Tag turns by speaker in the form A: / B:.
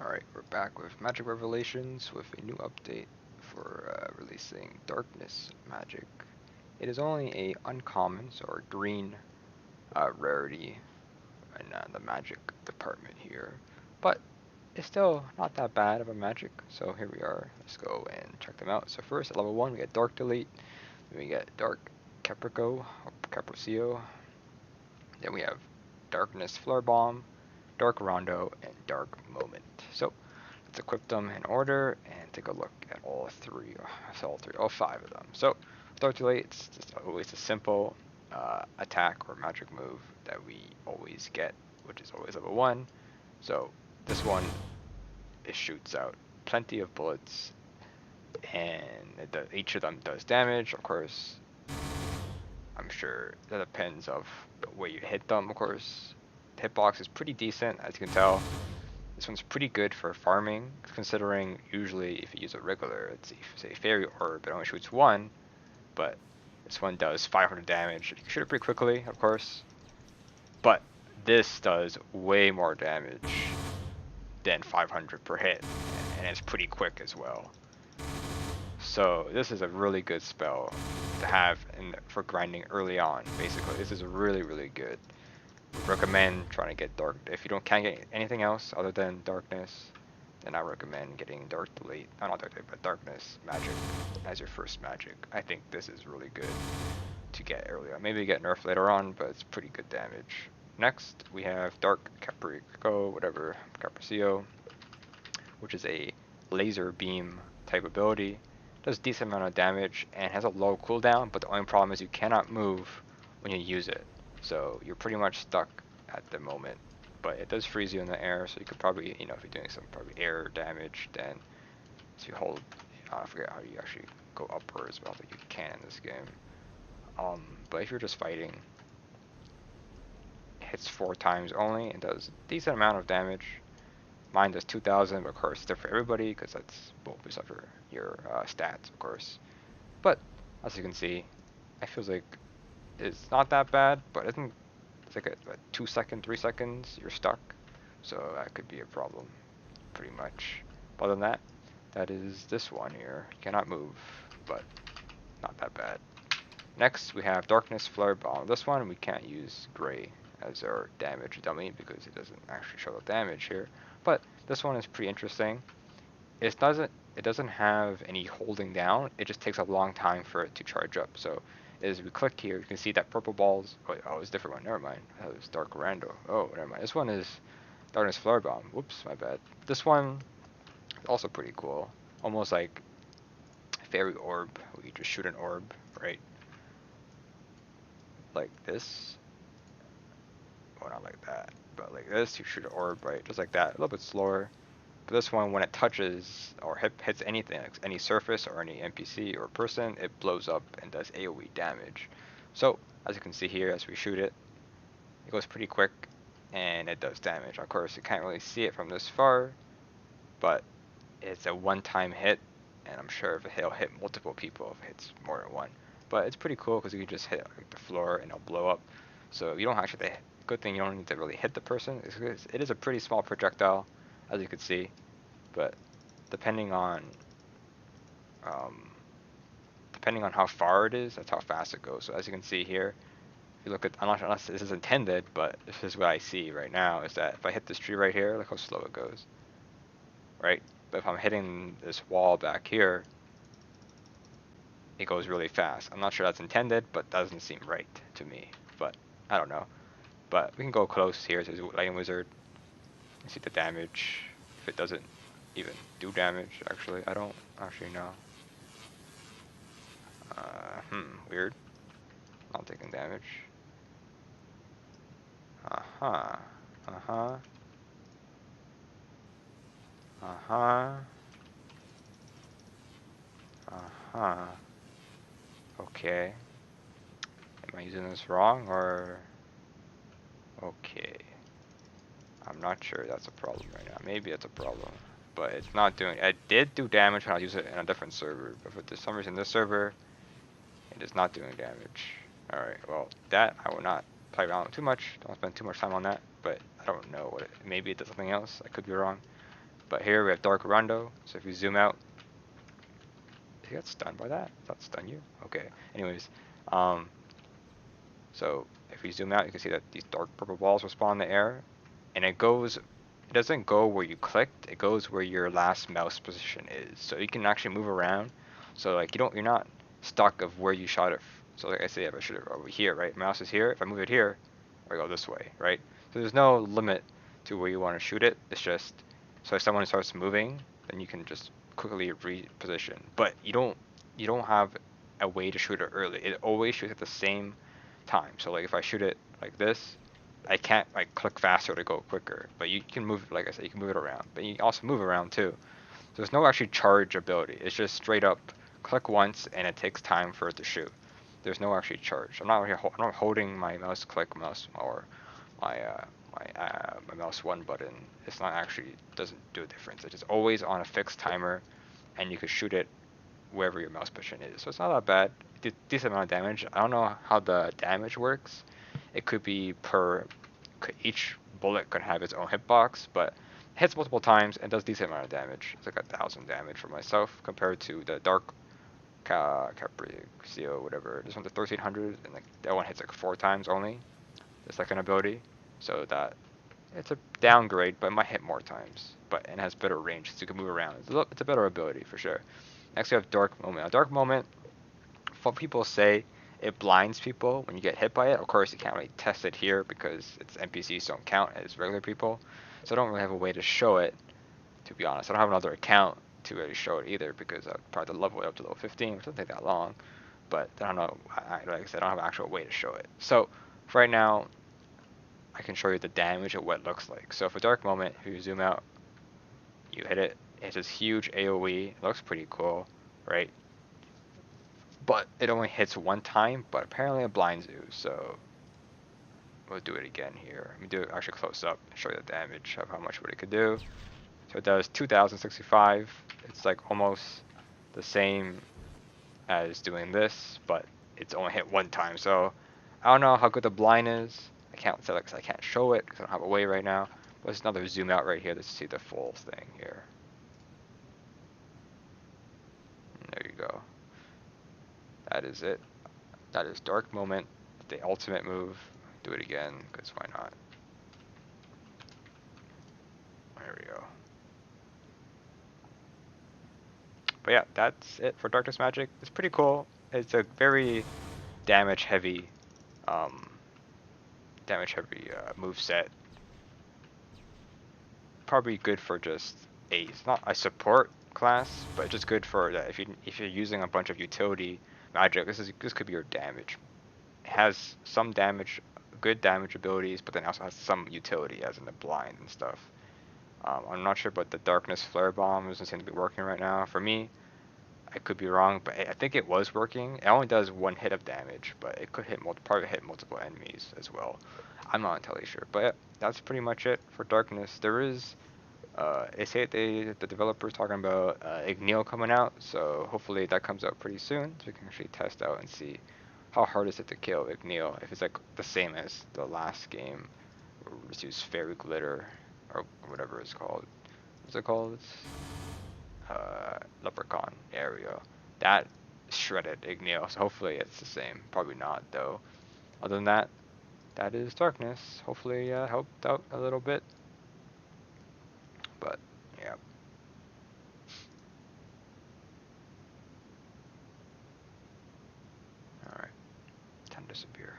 A: Alright, we're back with Magic Revelations with a new update for releasing Darkness Magic. It is only a uncommon, or green rarity in the Magic department here, but it's still not that bad of a Magic, so here we are. Let's go and check them out. So first, at level 1, we get Dark Delete, then we get Dark Caprico, or Capricio, then we have Darkness Flare Bomb, Dark Rondo, and Dark Moment. So let's equip them in order and take a look at all three, all five of them. So Dark Delay, it's just always a simple attack or magic move that we always get, which is always level 1. So this one, it shoots out plenty of bullets, and each of them does damage. Of course, I'm sure that depends of where you hit them. Of course, the hitbox is pretty decent, as you can tell. This one's pretty good for farming, considering usually if you use a regular, it's say Fairy Orb, it only shoots one, but this one does 500 damage. You can shoot it pretty quickly, of course, but this does way more damage than 500 per hit, and it's pretty quick as well. So this is a really good spell to have for grinding early on, basically. This is really good. Recommend trying to get dark. If you can't get anything else other than darkness, then I recommend getting dark delete, not dark delete, but darkness magic as your first magic. I think this is really good to get early on. Maybe get nerfed later on, but it's pretty good damage. Next, we have Dark Caprico, whatever, Capricio, which is a laser beam type ability. Does decent amount of damage and has a low cooldown, but the only problem is you cannot move when you use it. So you're pretty much stuck at the moment. But it does freeze you in the air, so you could probably, if you're doing some probably air damage, then if you hold, I forget how you actually go upwards, but I don't think you can in this game. But if you're just fighting, it hits 4 times only and does a decent amount of damage. Mine does 2,000, but of course it's different for everybody because that's based off your stats, of course. But as you can see, it feels like it's not that bad, but it's like a 2 second, 3 seconds, you're stuck. So that could be a problem, pretty much. But other than that, that is this one here. You cannot move, but not that bad. Next, we have Darkness Flare Bomb. This one, we can't use Gray as our damage dummy because it doesn't actually show the damage here. But this one is pretty interesting. It doesn't have any holding down. It just takes a long time for it to charge up. So as we click here, you can see that purple balls. Oh, it's a different one. Never mind. That was Dark Rando. Oh, never mind. This one is Darkness Flare Bomb. Whoops, my bad. This one is also pretty cool. Almost like Fairy Orb, where you just shoot an orb, right? Like this. Well, not like that, but like this, you shoot an orb, right? Just like that. A little bit slower. But this one, when it touches or hits anything, like any surface or any NPC or person, it blows up and does AoE damage. So, as you can see here, as we shoot it, it goes pretty quick and it does damage. Of course, you can't really see it from this far, but it's a one-time hit, and I'm sure if it'll hit multiple people if it hits more than one. But it's pretty cool because you can just hit like, the floor and it'll blow up. So you don't actually, good thing you don't need to really hit the person. It is a pretty small projectile, as you can see, but depending on um, depending on how far it is, that's how fast it goes. So as you can see here, if you look at, unless this is intended, but this is what I see right now, is that if I hit this tree right here, look how slow it goes, right? But if I'm hitting this wall back here, it goes really fast. I'm not sure that's intended, but doesn't seem right to me. But I don't know. But we can go close here to the Lightning Wizard and see the damage. If it doesn't even do damage, actually, I don't actually know. Weird. Not taking damage. Uh-huh. Uh-huh. Uh-huh. Uh-huh. Okay. Am I using this wrong, or... Okay. I'm not sure that's a problem right now. Maybe it's a problem. But it's not doing... It did do damage when I used it in a different server. But for some reason, this server, it is not doing damage. Alright, well, that I will not play around with too much. Don't spend too much time on that. But I don't know what it... Maybe it does something else. I could be wrong. But here we have Dark Rondo, so if you zoom out, he got stunned by that? Does that stun you? Okay. Anyways, um, so if we zoom out, you can see that these dark purple balls will spawn in the air, and it doesn't go where you clicked, it goes where your last mouse position is. So you can actually move around. So like you're not stuck of where you shot it. So like I say, if I shoot it over here, right? Mouse is here. If I move it here, I go this way, right? So there's no limit to where you want to shoot it. It's just so if someone starts moving, then you can just quickly reposition. But you don't have a way to shoot it early. It always shoots at the same time. So like if I shoot it like this, I can't like click faster to go quicker. But you can move, like I said, you can move it around. But you also move around too. So there's no actually charge ability. It's just straight up click once and it takes time for it to shoot. There's no actually charge. I'm not holding my mouse click mouse or my my mouse one button. It's not actually doesn't do a difference. It's just always on a fixed timer, and you can shoot it wherever your mouse position is. So it's not that bad. Decent amount of damage. I don't know how the damage works. It could be each bullet could have its own hitbox, but it hits multiple times and does decent amount of damage. It's like 1,000 damage for myself compared to the Dark Capriccio, whatever. This one's a 1,300, and like that one hits like 4 times only. The second ability, so that it's a downgrade, but it might hit more times. But it has better range, so you can move around. It's a better ability for sure. Next we have Dark Moment. Now, Dark Moment, what people say, it blinds people when you get hit by it. Of course, you can't really test it here because it's NPCs don't count as regular people. So I don't really have a way to show it, to be honest. I don't have another account to really show it either because I'd probably level it up to level 15, which doesn't take that long. But I don't know, like I said, I don't have an actual way to show it. So for right now, I can show you the damage of what it looks like. So for Dark Moment, if you zoom out, you hit it, it's this huge AoE. It looks pretty cool, right? But it only hits one time, but apparently it blinds you, so we'll do it again here. Let me do it actually close up, show you the damage of how much what it could do. So it does 2,065. It's like almost the same as doing this, but it's only hit one time. So I don't know how good the blind is. I can't tell it because I can't show it because I don't have a way right now. But there's another zoom out right here to see the full thing here. And there you go. That is it. That is Dark Moment, the ultimate move. Do it again, because why not? There we go. But yeah, that's it for Darkness Magic. It's pretty cool. It's a very damage heavy, um, move set. Probably good for just it's not a support class, but just good for that if you're using a bunch of utility magic. This could be your damage. It has some damage, good damage abilities, but then also has some utility, as in the blind and stuff. I'm not sure about the Darkness Flare Bomb. It doesn't seem to be working right now. For me, I could be wrong, but I think it was working. It only does one hit of damage, but it could probably hit multiple enemies as well. I'm not entirely sure, but yeah, that's pretty much it for Darkness. There is, they say the developers talking about Igneel coming out, so hopefully that comes out pretty soon, so we can actually test out and see how hard is it to kill Igneel, if it's like the same as the last game, where we just use Fairy Glitter, or whatever it's called. What's it called? It's, Leprechaun. There we go. That shredded Igneel, so hopefully it's the same. Probably not, though. Other than that, that is Darkness. Hopefully helped out a little bit. But, yeah. Alright. Time to disappear.